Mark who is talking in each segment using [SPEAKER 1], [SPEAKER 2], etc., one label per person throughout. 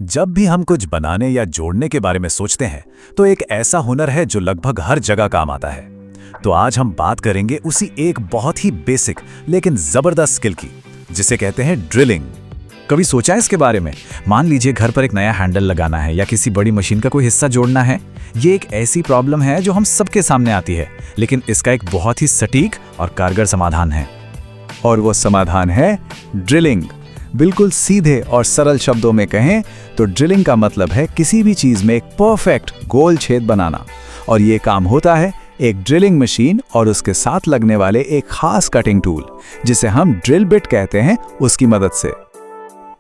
[SPEAKER 1] जब भी हम कुछ बनाने या जोड़ने के बारे में सोचते हैं तो एक ऐसा हुनर है जो लगभग हर जगह काम आता है। तो आज हम बात करेंगे उसी एक बहुत ही बेसिक लेकिन जबरदस्त स्किल की, जिसे कहते हैं ड्रिलिंग। कभी सोचा है इसके बारे में? मान लीजिए घर पर एक नया हैंडल लगाना है या किसी बड़ी मशीन का कोई हिस्सा जोड़ना है। ये एक ऐसी प्रॉब्लम है जो हम सबके सामने आती है, लेकिन इसका एक बहुत ही सटीक और कारगर समाधान है। और वो समाधान है ड्रिलिंग। बिल्कुल सीधे और सरल शब्दों में कहें तो ड्रिलिंग का मतलब है किसी भी चीज में एक परफेक्ट गोल छेद बनाना। और ये काम होता है एक ड्रिलिंग मशीन और उसके साथ लगने वाले एक खास कटिंग टूल, जिसे हम ड्रिल बिट कहते हैं, उसकी मदद से।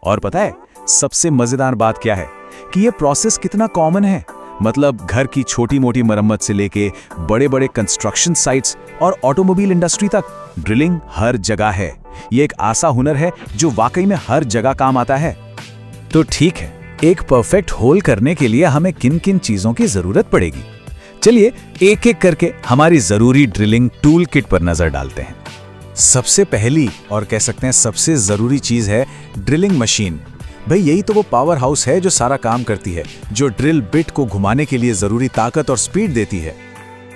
[SPEAKER 1] और पता है सबसे मजेदार बात क्या है कि ये प्रोसेस कितना कॉमन है। मतलब घर की छोटी मोटी मरम्मत से लेके बड़े बड़े कंस्ट्रक्शन साइट्स और ऑटोमोबाइल इंडस्ट्री तक ड्रिलिंग हर जगह है। ये एक ऐसा हुनर है जो वाकई में हर जगह काम आता है। तो ठीक है, एक परफेक्ट होल करने के लिए हमें किन किन चीजों की जरूरत पड़ेगी? चलिए एक एक करके हमारी जरूरी ड्रिलिंग टूल किट पर नजर डालते हैं। सबसे पहली और कह सकते हैं सबसे जरूरी चीज है ड्रिलिंग मशीन। भाई यही तो वो पावर हाउस है जो सारा काम करती है, जो ड्रिल बिट को घुमाने के लिए जरूरी ताकत और स्पीड देती है।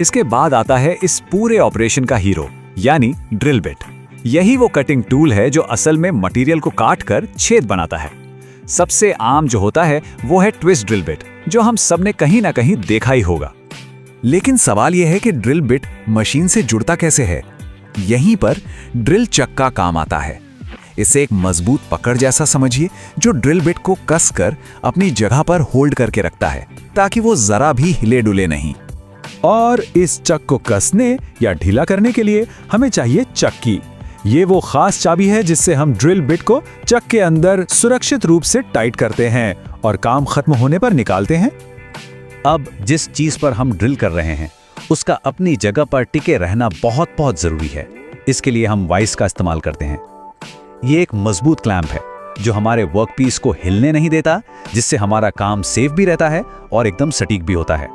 [SPEAKER 1] इसके बाद आता है इस पूरे ऑपरेशन का हीरो, यानी ड्रिल बिट। यही वो कटिंग टूल है जो असल में मटेरियल को काट कर छेद बनाता है। सबसे आम जो होता है वो है ट्विस्ट ड्रिल बिट, जो हम सब ने कहीं ना कहीं देखा ही होगा। लेकिन सवाल यह है कि ड्रिल बिट मशीन से जुड़ता कैसे है? यहीं पर ड्रिल चक्का काम आता है। इसे एक मजबूत पकड़ जैसा समझिए जो ड्रिल बिट को कसकर अपनी जगह पर होल्ड करके रखता है, ताकि वो जरा भी हिले डुले नहीं। और इस चक को कसने या ढीला करने के लिए हमें चाहिए चक्की। ये वो खास चाबी है जिससे हम ड्रिल बिट को चक के अंदर सुरक्षित रूप से टाइट करते हैं और काम खत्म होने पर निकालते हैं। अब जिस चीज पर हम ड्रिल कर रहे हैं उसका अपनी जगह पर टिके रहना बहुत बहुत जरूरी है। इसके लिए हम वाइस का इस्तेमाल करते हैं। ये एक मजबूत क्लैंप है जो हमारे वर्कपीस को हिलने नहीं देता, जिससे हमारा काम सेफ भी रहता है और एकदम सटीक भी होता है।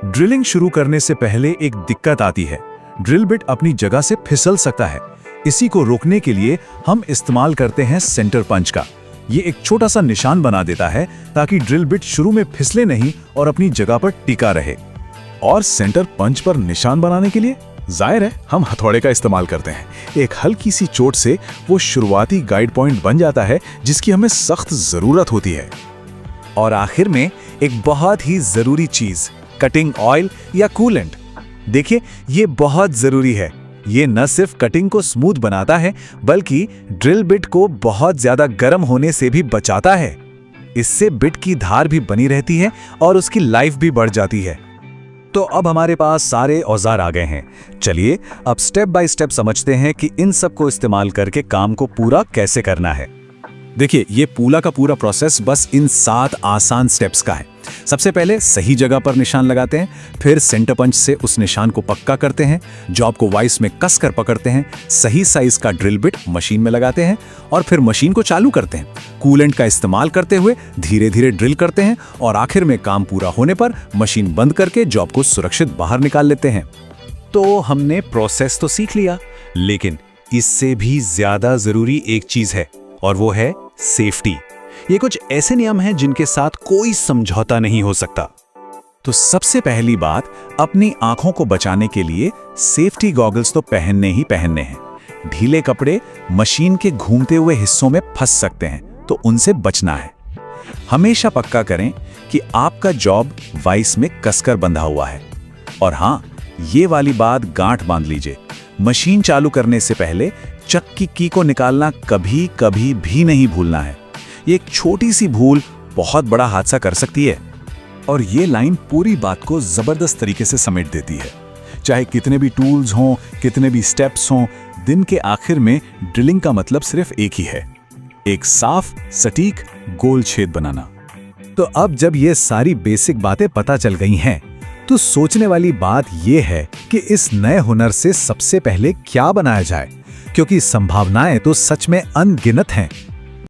[SPEAKER 1] ड्रिलिंग शुरू करने से पहले एक दिक्कत आती है, ड्रिल बिट अपनी जगह से फिसल सकता है। इसी को रोकने के लिए हम इस्तेमाल करते हैं सेंटर पंच का। ये एक छोटा सा निशान बना देता है ताकि ड्रिल बिट शुरू में फिसले नहीं और अपनी जगह पर टिका रहे। और सेंटर पंच पर निशान बनाने के लिए जाहिर है हम हथौड़े का इस्तेमाल करते हैं। एक हल्की सी चोट से वो शुरुआती गाइड पॉइंट बन जाता है जिसकी हमें सख्त जरूरत होती है। और आखिर में एक बहुत ही जरूरी चीज, कटिंग ऑयल या कूलेंट। देखिए ये बहुत जरूरी है। ये न सिर्फ कटिंग को स्मूथ बनाता है बल्कि ड्रिल बिट को बहुत ज्यादा गर्म होने से भी बचाता है। इससे बिट की धार भी बनी रहती है और उसकी लाइफ भी बढ़ जाती है। तो अब हमारे पास सारे औजार आ गए हैं। चलिए अब स्टेप बाय स्टेप समझते हैं कि इन सब को इस्तेमाल करके काम को पूरा कैसे करना है। देखिए ये पूरा का पूरा प्रोसेस बस इन 7 आसान स्टेप्स का है। सबसे पहले सही जगह पर निशान लगाते हैं, फिर सेंटर पंच से उस निशान को पक्का करते हैं, जॉब को वाइस में कसकर पकड़ते हैं, सही साइज का ड्रिल बिट मशीन में लगाते हैं और फिर मशीन को चालू करते हैं। कूलेंट का इस्तेमाल करते हुए धीरे धीरे ड्रिल करते हैं और आखिर में काम पूरा होने पर मशीन बंद करके जॉब को सुरक्षित बाहर निकाल लेते हैं। तो हमने प्रोसेस तो सीख लिया, लेकिन इससे भी ज्यादा जरूरी एक चीज है और वो है सेफ्टी। ये कुछ ऐसे नियम हैं जिनके साथ कोई समझौता नहीं हो सकता। तो सबसे पहली बात, अपनी आंखों को बचाने के लिए सेफ्टी गॉगल्स तो पहनने ही पहनने हैं। ढीले कपड़े मशीन के घूमते हुए हिस्सों में फंस सकते हैं, तो उनसे बचना है। हमेशा पक्का करें कि आपका जॉब वाइस में कसकर बंधा हुआ है। और हाँ, ये वाली बात गांठ बांध लीजिए, मशीन चालू करने से पहले चक्की की को निकालना कभी कभी भी नहीं भूलना है। ये एक छोटी सी भूल बहुत बड़ा हादसा कर सकती है। और ये लाइन पूरी बात को जबरदस्त तरीके से समेट देती है। चाहे कितने भी टूल्स हों, कितने भी स्टेप्स हों, दिन के आखिर में ड्रिलिंग का मतलब सिर्फ एक ही है, एक साफ सटीक गोल छेद बनाना। तो अब जब ये सारी बेसिक बातें पता चल गई हैं, तो सोचने वाली बात यह है कि इस नए हुनर से सबसे पहले क्या बनाया जाए, क्योंकि संभावनाएं तो सच में अनगिनत हैं।